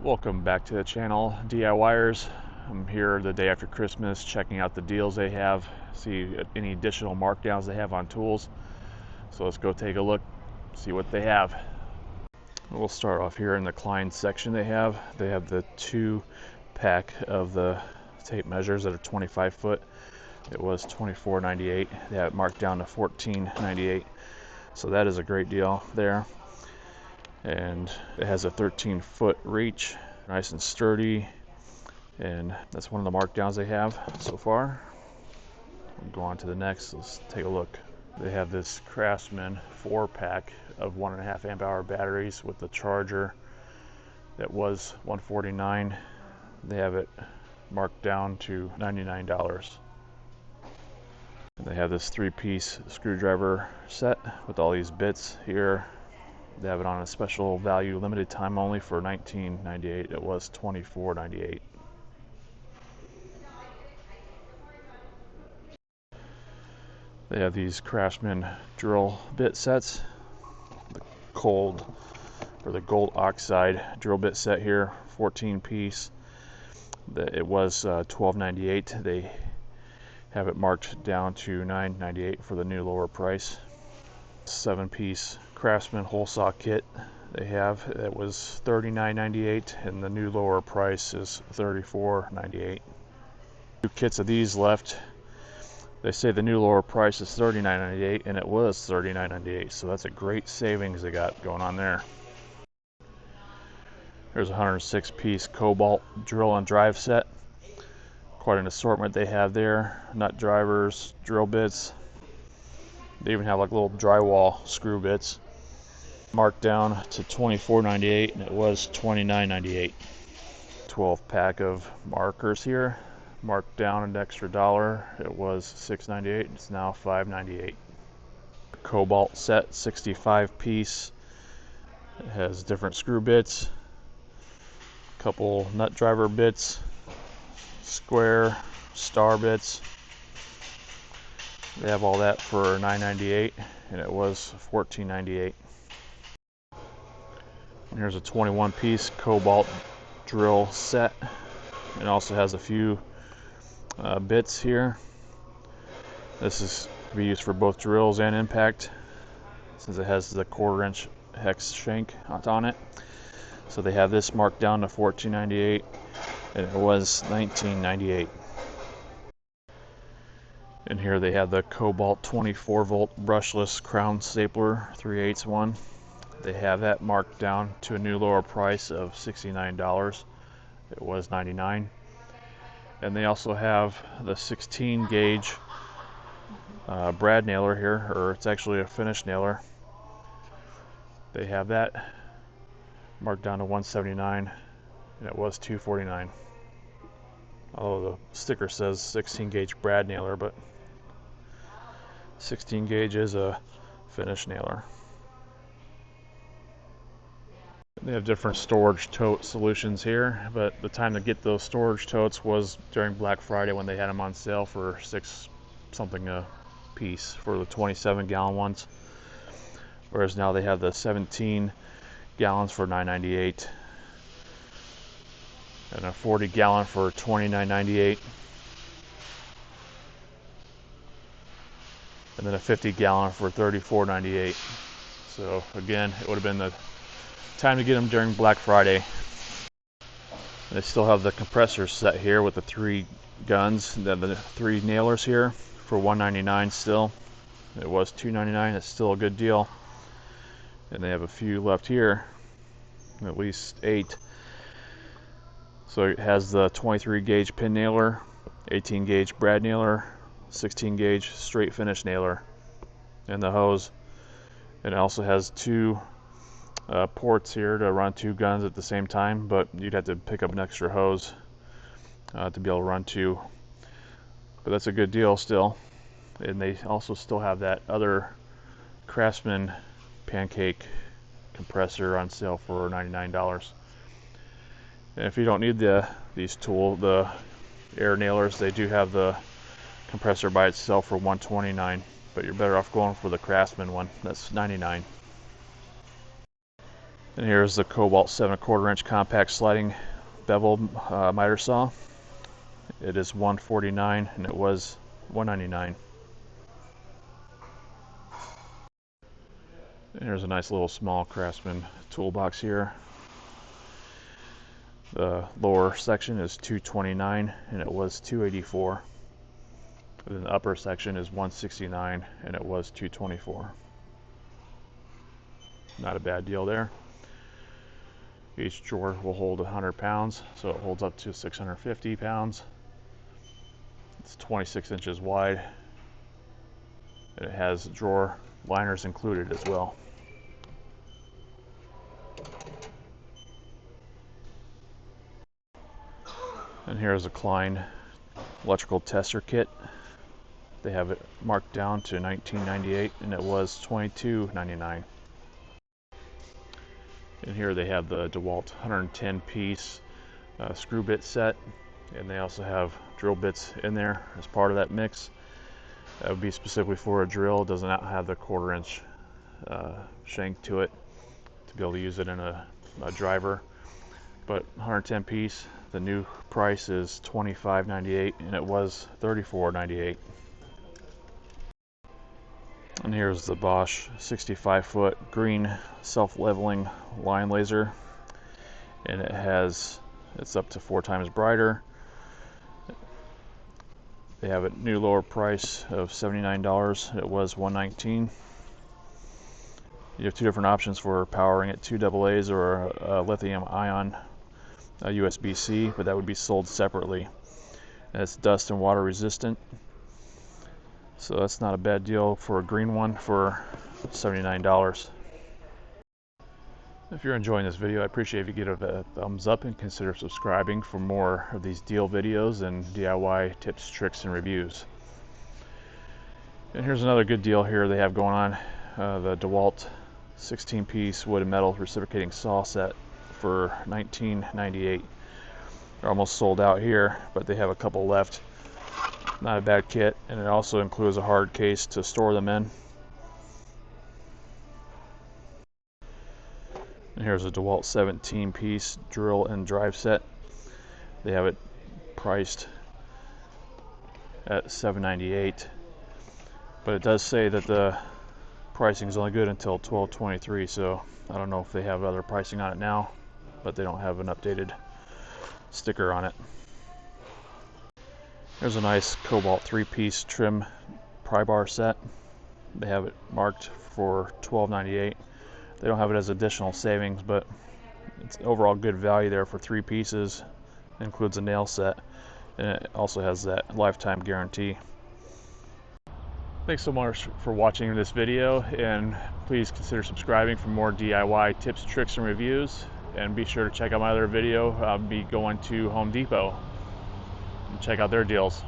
Welcome back to the channel, DIYers. I'm here the day after Christmas checking out the deals they have, see any additional markdowns they have on tools. So let's go take a look, see what they have. We'll start off here in the Klein section. They have the 2-pack of the tape measures that are 25 foot. It was $24.98. They have it marked down to $14.98. So that is a great deal there. And it has a 13-foot reach, nice and sturdy, and that's one of the markdowns they have so far. We'll go on to the next. Let's take a look. They have this Craftsman 4-pack of 1.5 amp hour batteries with the charger that was $149. They have it marked down to $99. And they have this 3-piece screwdriver set with all these bits here. They have it on a special value, limited time only, for $19.98. It was $24.98. They have these Craftsman drill bit sets. The gold oxide drill bit set here, 14-piece. It was $12.98. They have it marked down to $9.98 for the new lower price. 7-piece Craftsman hole saw kit they have. It was $39.98 and the new lower price is $34.98. 2 kits of these left. They say the new lower price is $39.98 and it was $39.98, so that's a great savings they got going on there. There's a 106-piece Cobalt drill and drive set. Quite an assortment they have there. Nut drivers, drill bits. They even have like little drywall screw bits. Marked down to $24.98 and it was $29.98. 12-pack of markers here. Marked down an extra $1. It was $6.98. It's now $5.98. Cobalt set, 65-piece. It has different screw bits, a couple nut driver bits, square, star bits. They have all that for $9.98 and it was $14.98. And here's a 21-piece Cobalt drill set. It also has a few bits here. This is to be used for both drills and impact, since it has the 1/4-inch hex shank on it. So they have this marked down to $14.98 and it was $19.98. And here they have the Cobalt 24-volt brushless crown stapler, 3/8 one. They have that marked down to a new lower price of $69. It was $99. And they also have the 16-gauge brad nailer here, or it's actually a finish nailer. They have that marked down to $179 and it was $249. Although the sticker says 16-gauge brad nailer, but 16 gauge is a finish nailer. They have different storage tote solutions here, but the time to get those storage totes was during Black Friday when they had them on sale for $6 something a piece for the 27-gallon ones. Whereas now they have the 17 gallons for $9.98 and a 40-gallon for $29.98. And then a 50-gallon for $34.98. So again, it would have been the time to get them during Black Friday. They still have the compressor set here with the 3 guns, the 3 nailers here for $199 still. It was $299. It's still a good deal. And they have a few left here, at least 8. So it has the 23-gauge pin nailer, 18-gauge brad nailer, 16-gauge straight finish nailer, and the hose. And it also has 2 ports here to run 2 guns at the same time, but you'd have to pick up an extra hose to be able to run 2. But that's a good deal still. And they also still have that other Craftsman pancake compressor on sale for $99. And if you don't need the air nailers, they do have the compressor by itself for $129, but you're better off going for the Craftsman one. That's $99. And here's the Cobalt 7¼ inch compact sliding bevel miter saw. It is $149 and it was $199. And here's a nice little small Craftsman toolbox here. The lower section is $229 and it was $284. And then the upper section is $169 and it was $224. Not a bad deal there. Each drawer will hold 100 pounds, so it holds up to 650 pounds. It's 26 inches wide, and it has drawer liners included as well. And here's a Klein electrical tester kit. They have it marked down to $19.98 and it was $22.99. And here they have the DeWalt 110 piece screw bit set, and they also have drill bits in there as part of that mix. That would be specifically for a drill. It does not have the 1/4 inch shank to it to be able to use it in a driver. But 110 piece, the new price is $25.98 and it was $34.98. And here's the Bosch 65-foot green self-leveling line laser, and it's up to 4 times brighter. They have a new lower price of $79. It was $119. You have 2 different options for powering it: 2 AA's or a lithium-ion USB-C, but that would be sold separately. And it's dust and water resistant, so that's not a bad deal for a green one for $79. If you're enjoying this video, I appreciate if you give it a thumbs up and consider subscribing for more of these deal videos and DIY tips, tricks, and reviews. And here's another good deal here they have going on. The DeWalt 16-piece wood and metal reciprocating saw set for $19.98. They're almost sold out here, but they have a couple left. Not a bad kit, and it also includes a hard case to store them in. And here's a DeWalt 17-piece drill and drive set. They have it priced at $7.98, but it does say that the pricing is only good until 12/23, so I don't know if they have other pricing on it now, but they don't have an updated sticker on it. There's a nice Cobalt 3-piece trim pry bar set. They have it marked for $12.98. They don't have it as additional savings, but it's overall good value there for 3 pieces. It includes a nail set, and it also has that lifetime guarantee. Thanks so much for watching this video, and please consider subscribing for more DIY tips, tricks, and reviews. And be sure to check out my other video. I'll be going to Home Depot and check out their deals.